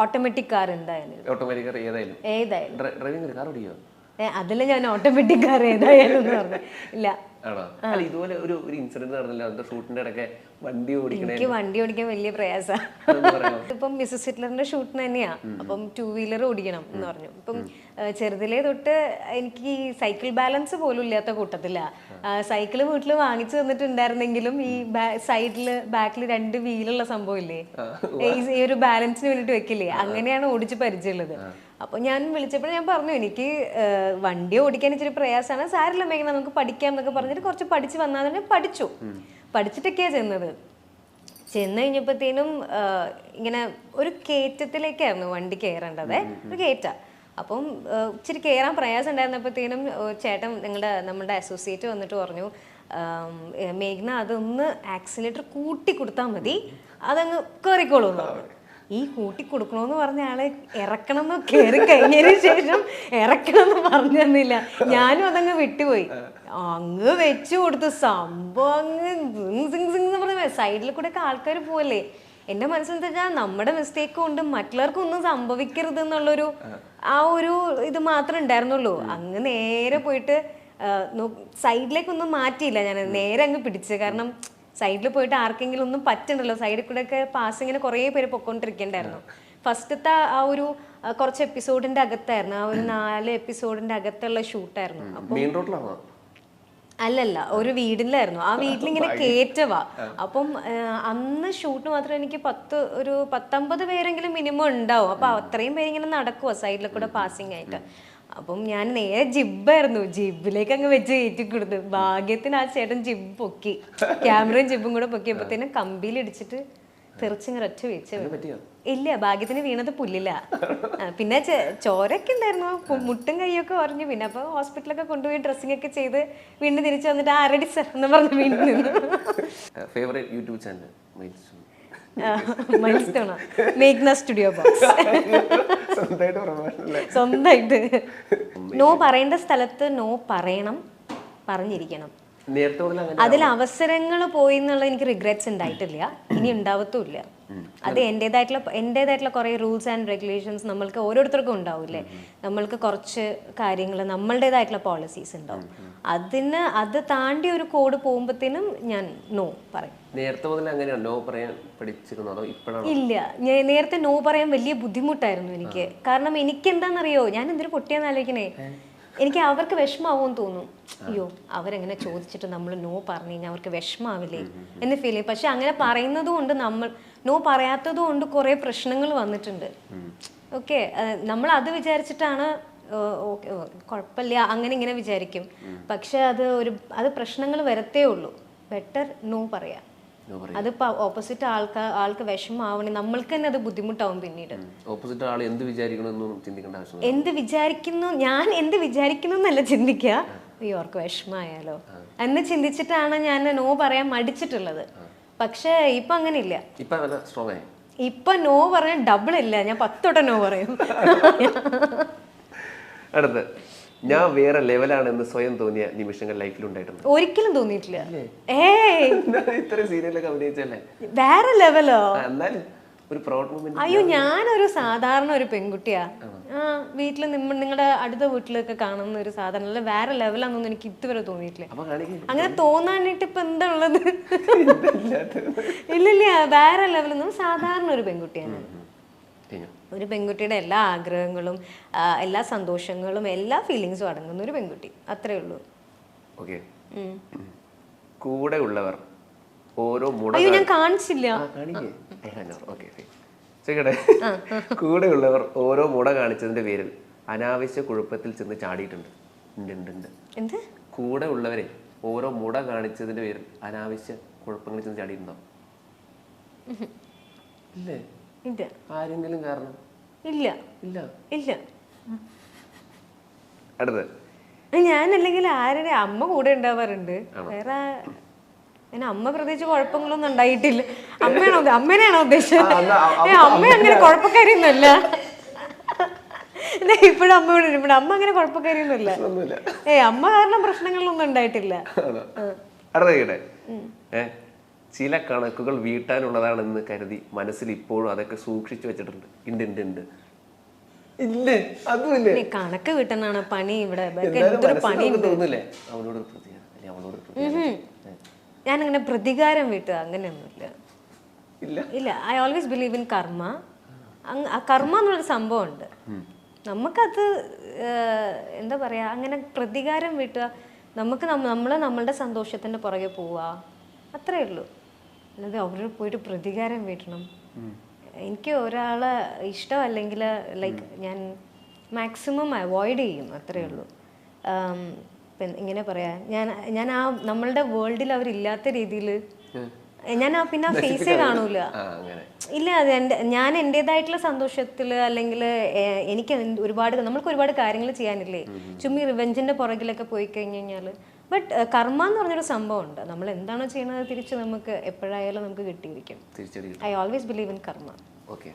Automatic car എന്തായാലും automatic car ഏതായാലും driving car ഓടിയോ? അതിൽ ഞാൻ ഓട്ടോമാറ്റിക് കാർ ഏതായാലും എന്ന് പറഞ്ഞു. ഇല്ല. ആണോ? അല്ല, ഇതുപോലെ ഒരു ഇൻസിഡന്റ് നടന്നില്ല അതിന്റെ ഷൂട്ടിന്റെ ഇടയ്ക്ക് വണ്ടി ഓടിക്കണേ? എനിക്ക് വണ്ടി ഓടിക്കാൻ വലിയ പ്രയാസമാണ്. ഇപ്പം മിസ്സസ് ഹിറ്റ്ലറിന്റെ ഷൂട്ടിന് തന്നെയാ. അപ്പം 2 വീലർ ഓടിക്കണം എന്ന് പറഞ്ഞു. ഇപ്പം ചെറുതിലേ തൊട്ട് എനിക്ക് ഈ സൈക്കിൾ ബാലൻസ് പോലും ഇല്ലാത്ത കൂട്ടത്തില്ല. സൈക്കിള് വീട്ടിൽ വാങ്ങിച്ചു തന്നിട്ടുണ്ടായിരുന്നെങ്കിലും ഈ സൈഡില് ബാക്കിൽ 2 വീലുള്ള സംഭവം ഇല്ലേ, ഈ ഒരു ബാലൻസിന് വേണ്ടിട്ട് വെക്കില്ലേ, അങ്ങനെയാണ് ഓടിച്ച് പരിചയമുള്ളത്. അപ്പൊ ഞാൻ വിളിച്ചപ്പോൾ ഞാൻ പറഞ്ഞു എനിക്ക് വണ്ടി ഓടിക്കാൻ ഇച്ചിരി പ്രയാസമാണ്, സാരില്ല മേഘന നമുക്ക് പഠിക്കാം എന്നൊക്കെ പറഞ്ഞിട്ട് കുറച്ച് പഠിച്ച് വന്നാൽ തന്നെ പഠിച്ചിട്ടൊക്കെയാണ് ചെന്ന് കഴിഞ്ഞപ്പോഴത്തേനും ഇങ്ങനെ ഒരു കയറ്റത്തിലേക്കായിരുന്നു വണ്ടി കയറേണ്ടത്, ഒരു കയറ്റ. അപ്പം ഇച്ചിരി കയറാൻ പ്രയാസം ഉണ്ടായിരുന്നപ്പോഴത്തേനും ചേട്ടൻ നമ്മുടെ അസോസിയേറ്റ് വന്നിട്ട് പറഞ്ഞു, മേഘ്ന അതൊന്ന് ആക്സിലേറ്റർ കൂട്ടി കൊടുത്താൽ മതി, അതങ്ങ് കയറിക്കോളൂ എന്ന് പറഞ്ഞു. ഈ കൂട്ടി കൊടുക്കണമെന്ന് പറഞ്ഞ ആള് ഇറക്കണം എന്ന് കയറി കഴിഞ്ഞതിന് ശേഷം ഇറക്കണം എന്ന് പറഞ്ഞു തന്നില്ല. ഞാനും അതങ്ങ് വിട്ടുപോയി. അങ്ങ് വെച്ചു കൊടുത്തു സംഭവം, അങ്ങ് പറഞ്ഞ സൈഡിൽ കൂടെ ഒക്കെ ആൾക്കാർ പോവല്ലേ. എന്റെ മനസ്സിൽ വെച്ചാൽ നമ്മുടെ മിസ്റ്റേക്ക് കൊണ്ട് മറ്റുള്ളവർക്കും ഒന്നും സംഭവിക്കരുത് എന്നുള്ളൊരു ഒരു ഇത് മാത്രമേ ഉണ്ടായിരുന്നുള്ളൂ. അങ്ങ് നേരെ പോയിട്ട് സൈഡിലേക്കൊന്നും മാറ്റിയില്ല, ഞാൻ നേരെ അങ്ങ് പിടിച്ച്. കാരണം സൈഡിൽ പോയിട്ട് ആർക്കെങ്കിലും ഒന്നും പറ്റണ്ടല്ലോ, സൈഡിൽ കൂടെ ഒക്കെ പാസിങ്ങിന് കുറേ പേര് പൊക്കോണ്ടിരിക്കണ്ടായിരുന്നു. ഫസ്റ്റത്തെ ഒരു കുറച്ച് എപ്പിസോഡിന്റെ അകത്തായിരുന്നു, ആ ഒരു 4 എപ്പിസോഡിന്റെ അകത്തുള്ള ഷൂട്ടായിരുന്നു. അല്ലല്ല, ഒരു വീടിലായിരുന്നു. ആ വീട്ടിലിങ്ങനെ കേറ്റവാ. അപ്പം അന്ന് ഷൂട്ട് മാത്രം എനിക്ക് 19 പേരെങ്കിലും മിനിമം ഉണ്ടാവും. അപ്പൊ അത്രയും പേരിങ്ങനെ നടക്കുവാ സൈഡിൽ കൂടെ പാസിങ് ആയിട്ട്. അപ്പം ഞാൻ നേരെ ജിബായിരുന്നു, ജിബിലേക്ക് അങ്ങ് വെച്ച് കയറ്റി കൊടുത്തു. ഭാഗ്യത്തിന് ആ ചേട്ടൻ ജിബ് പൊക്കി, ക്യാമറയും ജിബും കൂടെ പൊക്കിയപ്പോഴത്തേനും കമ്പിയിൽ ഇടിച്ചിട്ട് തെറിച്ചിങ്ങനെ ഒറ്റ വെച്ച്. ഇല്ല, ഭാഗ്യത്തിന് വീണത് പുല്ലില്ല. പിന്നെ ചോരൊക്കെ ഉണ്ടായിരുന്നു, മുട്ടും കൈയൊക്കെ പറഞ്ഞു. പിന്നെ അപ്പൊ ഹോസ്പിറ്റലൊക്കെ കൊണ്ടുപോയി ഡ്രസ്സിംഗ് ഒക്കെ ചെയ്ത് വീണ്ടും തിരിച്ചു വന്നിട്ട് ആരടി സർ എന്ന് പറഞ്ഞു വീണ്ടും നിന്നു. ഫേവറേറ്റ് യൂട്യൂബ് ചാനൽ മൈൽസ്റ്റോണാ, മേഘ്ന സ്റ്റുഡിയോ ബോക്സ്. സ്വന്തമായിട്ട് നോ പറയേണ്ട സ്ഥലത്ത് നോ പറയണം, പറഞ്ഞിരിക്കണം. അതിൽ അവസരങ്ങൾ പോയി എന്നുള്ള എനിക്ക് റിഗ്രറ്റ്സ് ഉണ്ടായിട്ടില്ല, ഇനി ഉണ്ടാവത്തുമില്ല. അത് എൻ്റെതായിട്ടുള്ള കുറേ റൂൾസ് ആൻഡ് റെഗുലേഷൻസ് നമ്മൾക്ക് ഓരോരുത്തർക്കും ഉണ്ടാവില്ലേ. നമ്മൾക്ക് കുറച്ച് കാര്യങ്ങൾ നമ്മളുടേതായിട്ടുള്ള പോളിസീസ് ഉണ്ടാവും. അത് താണ്ടി ഒരു കോഡ് പോകുമ്പോഴത്തേനും ഞാൻ നോ പറയും. നേരത്തെ മുതൽ അങ്ങനെയാണ് നോ പറയാൻ പഠിച്ചിരുന്നോ? ഇല്ല, നേരത്തെ നോ പറയാൻ വലിയ ബുദ്ധിമുട്ടായിരുന്നു എനിക്ക്. കാരണം എനിക്ക് എന്താണെന്നറിയോ, ഞാൻ എന്തൊരു പൊട്ടിയാന്ന് ആലോചിക്കണേ, എനിക്ക് അവർക്ക് വിഷമാവുമെന്ന് തോന്നും. അയ്യോ, അവരെങ്ങനെ ചോദിച്ചിട്ട് നമ്മൾ നോ പറഞ്ഞു കഴിഞ്ഞാൽ അവർക്ക് വിഷമാവില്ലേ എന്ന് ഫീൽ ചെയ്യും. പക്ഷെ അങ്ങനെ പറയുന്നത് കൊണ്ട് നോ പറയാത്തത് കൊണ്ട് കുറേ പ്രശ്നങ്ങൾ വന്നിട്ടുണ്ട്. ഓക്കെ, നമ്മൾ അത് വിചാരിച്ചിട്ടാണ് കുഴപ്പമില്ല അങ്ങനെ ഇങ്ങനെ വിചാരിക്കും. പക്ഷെ അത് പ്രശ്നങ്ങൾ വരത്തേ ഉള്ളൂ. ബെറ്റർ നോ പറയാം. അതിപ്പോ ഓപ്പോസിറ്റ് ആൾക്ക് വിഷമാവണേ, നമ്മൾക്ക് തന്നെ അത് ബുദ്ധിമുട്ടാവും. പിന്നീട് എന്ത് വിചാരിക്കുന്നു, ഞാൻ എന്ത് വിചാരിക്കുന്നു എന്നല്ല ചിന്തിക്കുക, അയ്യോ അവർക്ക് വിഷമായാലോ എന്ന് ചിന്തിച്ചിട്ടാണ് ഞാൻ നോ പറയാൻ മടിച്ചിട്ടുള്ളത്. പക്ഷെ ഇപ്പൊ അങ്ങനെയില്ല. ഇപ്പൊ നോ പറയാൻ ഡബിൾ ഇല്ല, ഞാൻ 10 വട്ടം നോ പറയും. അടുത്ത്, ഞാൻ വേറെ ലെവലാണെന്ന് സ്വയം തോന്നിയ നിമിഷങ്ങൾ ലൈഫിൽ ഉണ്ടായിട്ടുണ്ട്? ഒരിക്കലും തോന്നിയിട്ടില്ല. ഇത്ര സീരിയലൊക്കെ അഭിനയിച്ചല്ലേ, വേറെ ലെവലോ? അയ്യോ, ഞാനൊരു സാധാരണ ഒരു പെൺകുട്ടിയാ. വീട്ടില് നിങ്ങളുടെ അടുത്ത വീട്ടിലൊക്കെ കാണുന്ന ഒരു സാധാരണ, വേറെ ലെവലാണെന്നൊന്നും എനിക്ക് ഇതുവരെ തോന്നിയിട്ടില്ല. അങ്ങനെ തോന്നാനായിട്ട് ഇപ്പൊ എന്താ ഉള്ളത്? ഇല്ലില്ല, വേറെ ലെവലൊന്നും, സാധാരണ ഒരു പെൺകുട്ടിയാണ്. ഒരു പെൺകുട്ടിയുടെ എല്ലാ ആഗ്രഹങ്ങളും എല്ലാ സന്തോഷങ്ങളും എല്ലാ ഫീലിങ്സും അടങ്ങുന്ന ഒരു പെൺകുട്ടി, അത്രേ ഉള്ളൂ. കൂടെ ഉള്ളവർ ഓരോ അയ്യോ ഞാൻ കാണിച്ചില്ല. കൂടെ ഉള്ളവർ ഓരോ മുട കാണിച്ചതിന്റെ പേരിൽ അനാവശ്യ കുഴപ്പത്തിൽ ചെന്ന് ചാടിയിട്ടുണ്ട്. എന്ത്? കൂടെ ഉള്ളവരെ ഓരോ മുട കാണിച്ചതിന്റെ പേരിൽ അനാവശ്യ കുഴപ്പങ്ങളിൽ ചെന്ന് ചാടിയിട്ടുണ്ടോ? ഇല്ലേ? ആരെങ്കിലും കാരണം? ഇല്ല ഇല്ല ഇല്ല. അടുത്ത്, ഞാനല്ലെങ്കിൽ ആരുടെ അമ്മ കൂടെ ഉണ്ടാവാറുണ്ട്, വേറെ അമ്മ പ്രത്യേകിച്ച് കുഴപ്പങ്ങളൊന്നും ഉണ്ടായിട്ടില്ല. അമ്മേനെയാണോ ഉദ്ദേശിച്ചത്? അമ്മ അങ്ങനെ കുഴപ്പക്കാരിയൊന്നുമല്ല. ഇപ്പോഴും അമ്മ അമ്മ അങ്ങനെ കുഴപ്പക്കാരിയൊന്നുമല്ല. അമ്മ കാരണം പ്രശ്നങ്ങളൊന്നും ഉണ്ടായിട്ടില്ല. ചില കണക്കുകൾ വീട്ടാനുള്ളതാണെന്ന് കരുതി മനസ്സിൽ ഇപ്പോഴും അതൊക്കെ സൂക്ഷിച്ചു വെച്ചിട്ടുണ്ട്. ഉണ്ട് ഉണ്ട് ഉണ്ട് ഇല്ലേ? അതുമില്ലേ? ഇനി കണക്ക് വീട്ടനാണ് പണി ഇവിടെ. എന്നാലും എന്തൊരു മനസ്സിൽ പണി നമുക്ക് തോന്നില്ലേ അവളോട് പ്രതികാരം, അല്ലെങ്കിൽ അവളോട് പ്രതികാരം? ഞാനങ്ങനെ പ്രതികാരം വീട്ടുക അങ്ങനെയൊന്നുമില്ല. ഇല്ല ഇല്ല. ഐ ഓൾവേസ് ബിലീവ് ഇൻ കർമ്മ. കർമ്മ എന്നുള്ളൊരു സംഭവം ഉണ്ട്. നമുക്കത് എന്താ പറയാ, അങ്ങനെ പ്രതികാരം വീട്ടുക, നമുക്ക് നമ്മളുടെ സന്തോഷത്തിന്റെ പുറകെ പോവുക, അത്രേ ഉള്ളൂ. അല്ലാതെ അവരോട് പോയിട്ട് പ്രതികാരം വീട്ടണം. എനിക്ക് ഒരാളെ ഇഷ്ടമല്ലെങ്കിൽ ലൈക്ക് ഞാൻ മാക്സിമം അവോയ്ഡ് ചെയ്യും, അത്രേ ഉള്ളൂ. ഇങ്ങനെ പറയാ, ഞാൻ ആ നമ്മളുടെ വേൾഡിൽ അവരില്ലാത്ത രീതിയിൽ ഞാൻ പിന്നെ ആ ഫേസേ കാണൂല. ഇല്ല, അത് ഞാൻ എൻ്റെതായിട്ടുള്ള സന്തോഷത്തിൽ, അല്ലെങ്കിൽ എനിക്ക് നമ്മൾക്ക് ഒരുപാട് കാര്യങ്ങൾ ചെയ്യാനില്ലേ, ചുമ്മാ റിവെഞ്ചിന്റെ പുറകിലൊക്കെ പോയി കഴിഞ്ഞ് കഴിഞ്ഞാൽ. ബട്ട് കർമ്മ എന്ന് പറഞ്ഞൊരു സംഭവം ഉണ്ട്. നമ്മൾ എന്താണോ ചെയ്യുന്നത് തിരിച്ച് നമുക്ക് എപ്പോഴായാലും നമുക്ക് കിട്ടിയിരിക്കും. ഐ ഓൾവേസ് ബിലീവ് ഇൻ കർമ്മ. ഓക്കെ.